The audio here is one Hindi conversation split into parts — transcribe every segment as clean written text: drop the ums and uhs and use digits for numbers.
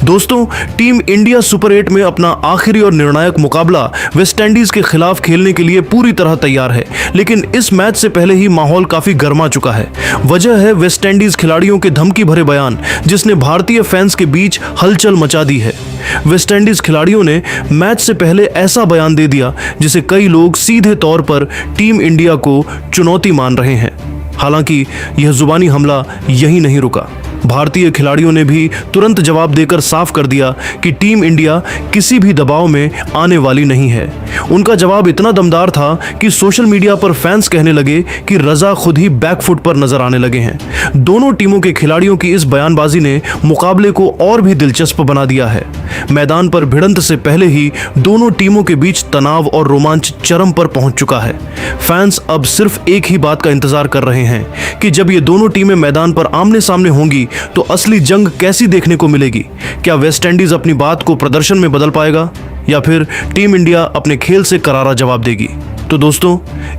दोस्तों, टीम इंडिया सुपर 8 में अपना आखिरी और निर्णायक मुकाबला वेस्टइंडीज के खिलाफ खेलने के लिए पूरी तरह तैयार है, लेकिन इस मैच से पहले ही माहौल काफी गर्मा चुका है। वजह है वेस्टइंडीज खिलाड़ियों के धमकी भरे बयान, जिसने भारतीय फैंस के बीच हलचल मचा दी है। वेस्टइंडीज खिलाड़ियों ने मैच से पहले ऐसा बयान दे दिया जिसे कई लोग सीधे तौर पर टीम इंडिया को चुनौती मान रहे हैं। हालांकि यह जुबानी हमला यहीं नहीं रुका। भारतीय खिलाड़ियों ने भी तुरंत जवाब देकर साफ कर दिया कि टीम इंडिया किसी भी दबाव में आने वाली नहीं है। उनका जवाब इतना दमदार था कि सोशल मीडिया पर फैंस कहने लगे कि रजा खुद ही बैकफुट पर नजर आने लगे हैं। दोनों टीमों के खिलाड़ियों की इस बयानबाजी ने मुकाबले को और भी दिलचस्प बना दिया है। मैदान पर भिड़ंत से पहले ही दोनों टीमों के बीच तनाव और रोमांच चरम पर पहुंच चुका है। फैंस अब सिर्फ एक ही बात का इंतजार कर रहे हैं कि जब ये दोनों टीमें मैदान पर आमने सामने होंगी तो असली जंग कैसी देखने को मिलेगी। क्या वेस्टइंडीज अपनी बात को प्रदर्शन में बदल पाएगा या फिर टीम इंडिया अपने खेल से करारा जवाब देगी? तो दोस्तों,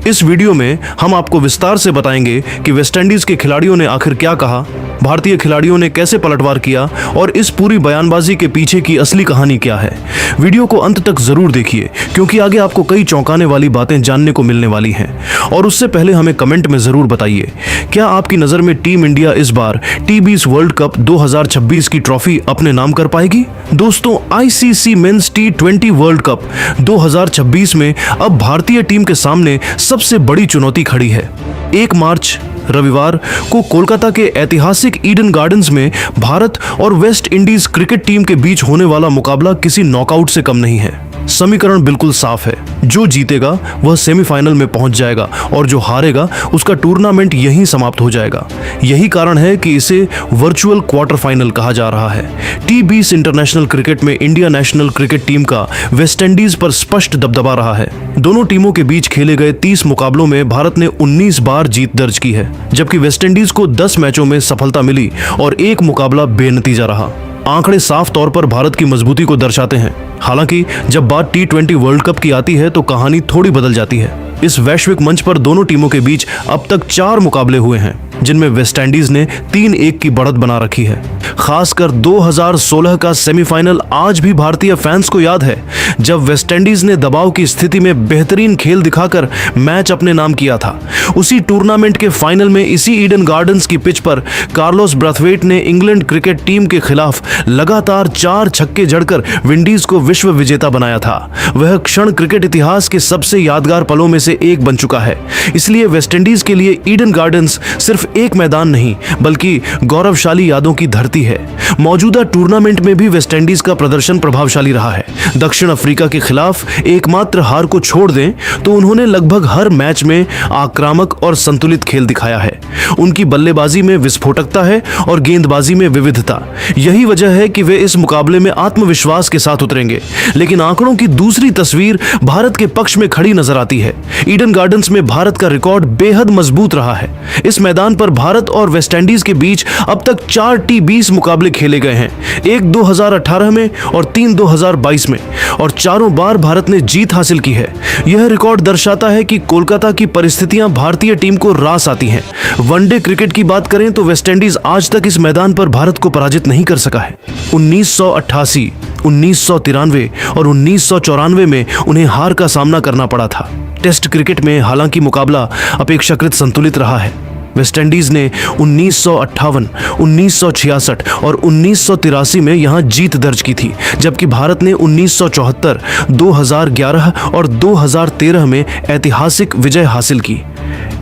इस वीडियो में हम आपको विस्तार से बताएंगे कि वेस्टइंडीज के खिलाड़ियों ने आखिर क्या कहा, भारतीय खिलाड़ियों ने कैसे पलटवार किया और इस पूरी बयानबाजी के पीछे की असली कहानी क्या है। वीडियो को अंत तक जरूर देखिए, क्योंकि आगे आपको कई चौंकाने वाली बातें जानने को मिलने वाली हैं। और उससे पहले हमें कमेंट में जरूर बताइए, क्या आपकी नजर में टीम इंडिया इस बार टी20 वर्ल्ड कप 2026 की ट्रॉफी अपने नाम कर पाएगी? दोस्तों, आईसीसी मेंस टी20 वर्ल्ड कप 2026 में अब भारतीय टीम के सामने सबसे बड़ी चुनौती खड़ी है। 1 मार्च रविवार को कोलकाता के ऐतिहासिक ईडन गार्डन्स में भारत और वेस्ट इंडीज क्रिकेट टीम के बीच होने वाला मुकाबला किसी नॉकआउट से कम नहीं है। समीकरण बिल्कुल साफ है, जो जीतेगा वह सेमीफाइनल में पहुंच जाएगा और जो हारेगा उसका टूर्नामेंट यहीं समाप्त हो जाएगा। यही कारण है कि इसे वर्चुअल क्वार्टर फाइनल कहा जा रहा है। टी20 इंटरनेशनल क्रिकेट में इंडिया नेशनल क्रिकेट टीम का वेस्टइंडीज पर स्पष्ट दबदबा रहा है। दोनों टीमों के बीच खेले गए 30 मुकाबलों में भारत ने 19 बार जीत दर्ज की है, जबकि वेस्टइंडीज को 10 मैचों में सफलता मिली और 1 मुकाबला बेनतीजा रहा। आंकड़े साफ तौर पर भारत की मजबूती को दर्शाते हैं। हालांकि जब बात टी20 वर्ल्ड कप की आती है तो कहानी थोड़ी बदल जाती है। इस वैश्विक मंच पर दोनों टीमों के बीच अब तक 4 मुकाबले हुए हैं, जिनमें वेस्टइंडीज ने 3-1 की बढ़त बना रखी है। खासकर 2016 का सेमीफाइनल आज भी भारतीय फैंस को याद है, जब वेस्टइंडीज ने दबाव की स्थिति में बेहतरीन खेल दिखाकर मैच अपने नाम किया था। उसी टूर्नामेंट के फाइनल में इसी ईडन गार्डन्स की पिच पर कार्लोस ब्राथवेट ने इंग्लैंड क्रिकेट टीम के खिलाफ लगातार 4 छक्के जड़कर विंडीज को विश्व विजेता बनाया था। वह क्षण क्रिकेट इतिहास के सबसे यादगार पलों में से एक बन चुका है। इसलिए वेस्टइंडीज के लिए ईडन गार्डन्स सिर्फ एक मैदान नहीं, बल्कि गौरवशाली यादों की धरती है। मौजूदा टूर्नामेंट में भी वेस्टइंडीज का प्रदर्शन प्रभावशाली रहा है। दक्षिण अफ्रीका के खिलाफ एकमात्र हार को छोड़ दें तो उन्होंने लगभग हर मैच में आक्रामक और संतुलित खेल दिखाया है। उनकी बल्लेबाजी में विस्फोटकता है और गेंदबाजी में विविधता। यही वजह है कि वे इस मुकाबले में आत्मविश्वास के साथ उतरेंगे। लेकिन आंकड़ों की दूसरी तस्वीर भारत के पक्ष में खड़ी नजर आती है। ईडन गार्डन्स में भारत का रिकॉर्ड बेहद मजबूत रहा है। इस मैदान पर भारत और वेस्टइंडीज के बीच अब तक 4 टी20 मुकाबले खेले गए हैं, एक 2018 में और 3 2022 में, और चारों बार भारत ने जीत हासिल की है। यह रिकॉर्ड दर्शाता है कि कोलकाता की परिस्थितियां भारतीय टीम को रास आती हैं। वनडे क्रिकेट की बात करें तो वेस्टइंडीज आज तक इस मैदान पर भारत को पराजित नहीं कर सका है। 1988, 1993 और 1994 में उन्हें हार का सामना करना पड़ा था। टेस्ट क्रिकेट में हालांकि मुकाबला अपेक्षाकृत संतुलित रहा है। वेस्टइंडीज ने 1958, 1966 और 1983 में यहां जीत दर्ज की थी, जबकि भारत ने 1974, 2011 और 2013 में ऐतिहासिक विजय हासिल की।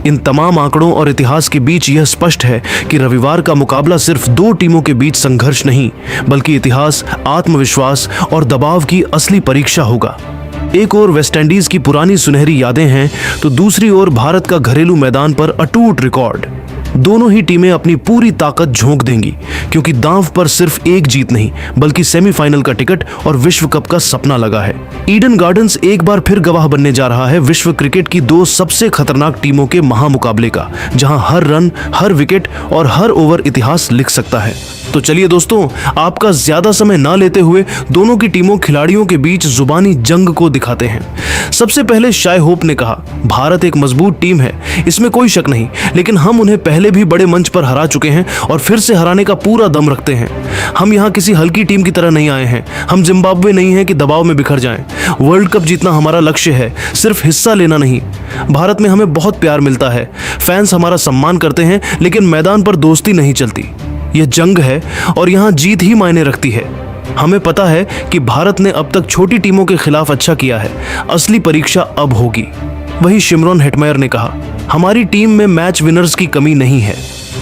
इन तमाम आंकड़ों और इतिहास के बीच यह स्पष्ट है कि रविवार का मुकाबला सिर्फ 2 टीमों के बीच संघर्ष नहीं, बल्कि इतिहास, आत्मविश्वास और दबाव की असली परीक्षा होगा। एक ओर वेस्टइंडीज की पुरानी सुनहरी यादें हैं तो दूसरी ओर भारत का घरेलू मैदान पर अटूट रिकॉर्ड। दोनों ही टीमें अपनी पूरी ताकत झोंक देंगी, क्योंकि दांव पर सिर्फ एक जीत नहीं, बल्कि सेमीफाइनल का टिकट और विश्व कप का सपना लगा है। ईडन गार्डन्स एक बार फिर गवाह बनने जा रहा है विश्व क्रिकेट की 2 सबसे खतरनाक टीमों के महामुकाबले का, जहां हर रन, हर विकेट और हर ओवर इतिहास लिख सकता है। तो चलिए दोस्तों, आपका ज्यादा समय ना लेते हुए दोनों की टीमों खिलाड़ियों के बीच जुबानी जंग को दिखाते हैं। सबसे पहले शाय होप ने कहा, भारत एक मजबूत टीम है, इसमें कोई शक नहीं, लेकिन हम उन्हें पहले भी बड़े मंच पर हरा चुके हैं और फिर से हराने का पूरा दम रखते हैं। हम यहाँ किसी हल्की टीम की तरह नहीं आए हैं। हम जिम्बाब्वे नहीं है कि दबाव में बिखर जाएं। वर्ल्ड कप जीतना हमारा लक्ष्य है, सिर्फ हिस्सा लेना नहीं। भारत में हमें बहुत प्यार मिलता है, फैंस हमारा सम्मान करते हैं, लेकिन मैदान पर दोस्ती नहीं चलती। यह जंग है और यहाँ जीत ही मायने रखती है। हमें पता है कि भारत ने अब तक छोटी टीमों के खिलाफ अच्छा किया है, असली परीक्षा अब होगी। वही शिमरॉन हेटमेयर ने कहा, हमारी टीम में मैच विनर्स की कमी नहीं है।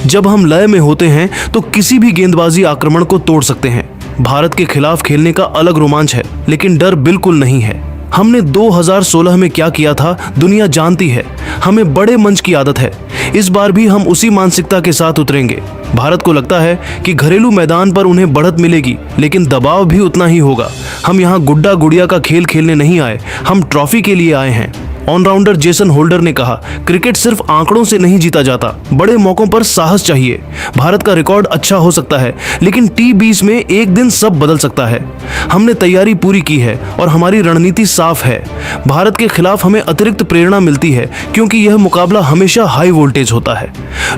जब हम लय में होते हैं तो किसी भी गेंदबाजी आक्रमण को तोड़ सकते हैं। भारत के खिलाफ खेलने का अलग रोमांच है, लेकिन डर बिल्कुल नहीं है। हमने 2016 में क्या किया था दुनिया जानती है। हमें बड़े मंच की आदत है। इस बार भी हम उसी मानसिकता के साथ उतरेंगे। भारत को लगता है कि घरेलू मैदान पर उन्हें बढ़त मिलेगी, लेकिन दबाव भी उतना ही होगा। हम यहाँ गुड्डा गुड़िया का खेल खेलने नहीं आए, हम ट्रॉफी के लिए आए हैं। ऑलराउंडर जेसन होल्डर ने कहा, क्रिकेट सिर्फ आंकड़ों से नहीं जीता जाता, बड़े मौकों पर साहस चाहिए। भारत का रिकॉर्ड अच्छा हो सकता है, लेकिन T20 में एक दिन सब बदल सकता है। हमने तैयारी पूरी की है और हमारी रणनीति साफ है। भारत के खिलाफ हमें अतिरिक्त प्रेरणा मिलती है, क्योंकि यह मुकाबला हमेशा हाई वोल्टेज होता है।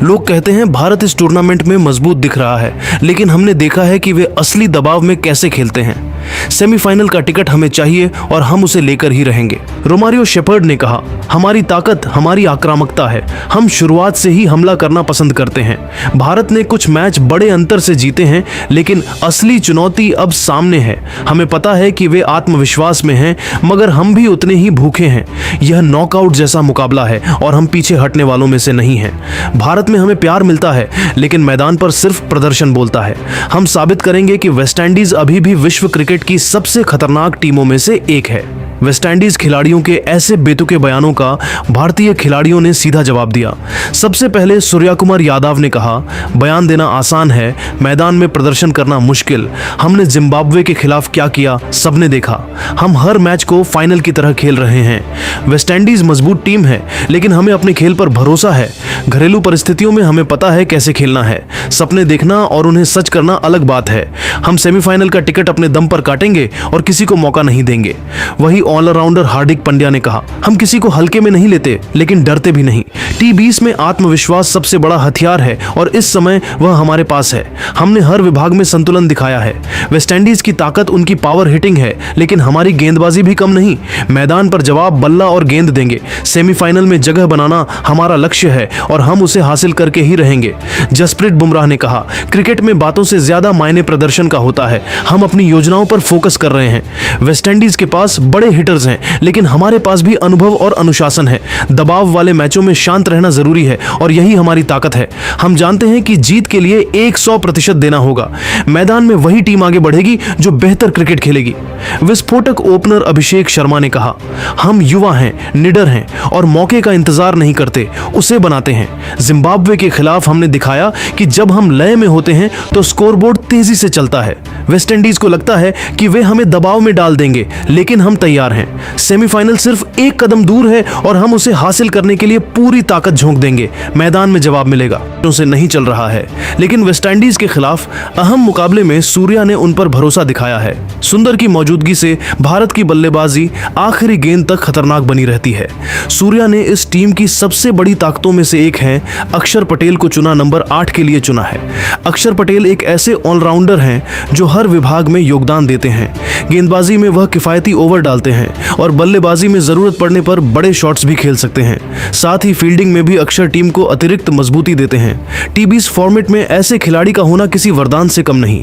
लोग कहते हैं भारत इस टूर्नामेंट में मजबूत दिख रहा है, लेकिन हमने देखा है कि वे असली दबाव में कैसे खेलते हैं। सेमीफाइनल का टिकट हमें चाहिए और हम उसे लेकर ही रहेंगे। रोमारियो शेपर्ड ने कहा, हमारी ताकत हमारी आक्रामकता है। हम शुरुआत से ही हमला करना पसंद करते हैं। भारत ने कुछ मैच बड़े अंतर से जीते हैं, लेकिन असली चुनौती अब सामने है। हमें पता है कि वे आत्मविश्वास में हैं, मगर हम भी उतने ही भूखे हैं। यह नॉकआउट जैसा मुकाबला है और हम पीछे हटने वालों में से नहीं हैं। भारत में हमें प्यार मिलता है, लेकिन मैदान पर सिर्फ प्रदर्शन बोलता है। हम साबित करेंगे कि वेस्टइंडीज अभी भी विश्व क्रिकेट की सबसे खतरनाक टीमों में से एक है। वेस्टइंडीज खिलाड़ियों के ऐसे बेतुके बयानों का भारतीय खिलाड़ियों ने सीधा जवाब दिया। सबसे पहले सूर्या कुमार यादव ने कहा, बयान देना आसान है, मैदान में प्रदर्शन करना मुश्किल। हमने जिम्बाब्वे के खिलाफ क्या किया सबने देखा। हम हर मैच को फाइनल की तरह खेल रहे हैं। वेस्टइंडीज मजबूत टीम है, लेकिन हमें अपने खेल पर भरोसा है। घरेलू परिस्थितियों में हमें पता है कैसे खेलना है। सपने देखना और उन्हें सच करना अलग बात है। हम सेमीफाइनल का टिकट अपने दम पर काटेंगे और किसी को मौका नहीं देंगे। वही ऑलराउंडर हार्दिक पांड्या ने कहा, हम किसी को हल्के में नहीं लेते, लेकिन डरते भी नहीं। T20 में आत्मविश्वास सबसे बड़ा हथियार है और इस समय वह हमारे पास है। हमने हर विभाग में संतुलन दिखाया है। वेस्टइंडीज की ताकत उनकी पावर हिटिंग है, लेकिन हमारी गेंदबाजी भी कम नहीं। मैदान पर जवाब बल्ला और गेंद देंगे। सेमीफाइनल में जगह बनाना हमारा लक्ष्य है और हम उसे हासिल करके ही रहेंगे। जसप्रीत बुमराह ने कहा, क्रिकेट में बातों से ज्यादा मायने प्रदर्शन का होता है। हम अपनी योजनाओं पर फोकस कर रहे हैं। वेस्टइंडीज के पास बड़े हिटर्स हैं, लेकिन हमारे पास भी अनुभव और अनुशासन है। दबाव वाले मैचों में शांत रहना जरूरी है और यही हमारी ताकत है। हम जानते हैं कि जीत के लिए 100% देना होगा। मैदान में वही टीम आगे बढ़ेगी जो बेहतर क्रिकेट खेलेगी। विस्फोटक ओपनर अभिषेक शर्मा ने कहा, हम युवा हैं, निडर हैं और मौके का इंतजार नहीं करते, उसे बनाते हैं। जिम्बाब्वे के खिलाफ हमने दिखाया कि जब हम लय में होते हैं तो स्कोरबोर्ड तेजी से चलता है। वेस्टइंडीज को लगता है कि वे हमें दबाव में डाल देंगे, लेकिन हम तैयार हैं। सेमीफाइनल सिर्फ एक कदम दूर है और हम उसे हासिल करने के लिए पूरी ताकत झोंक देंगे। मैदान में जवाब मिलेगा। से नहीं चल रहा है, लेकिन वेस्टइंडीज के खिलाफ अहम मुकाबले में सूर्या ने उन पर भरोसा दिखाया है। सुंदर की मौजूदगी से भारत की बल्लेबाजी आखिरी गेंद तक खतरनाक बनी रहती है। सूर्या ने इस टीम की सबसे बड़ी ताकतों में से एक है अक्षर पटेल को चुना, नंबर 8 के लिए चुना है। अक्षर पटेल एक ऐसे ऑलराउंडर हैं जो हर विभाग में योगदान देते हैं। गेंदबाजी में वह किफायती ओवर डालते हैं और बल्लेबाजी में जरूरत पड़ने पर बड़े शॉट्स भी खेल सकते हैं। साथ ही फील्डिंग में भी अक्षर टीम को अतिरिक्त मजबूती देते हैं। T20 फॉर्मेट में ऐसे खिलाड़ी का होना किसी वरदान से कम नहीं।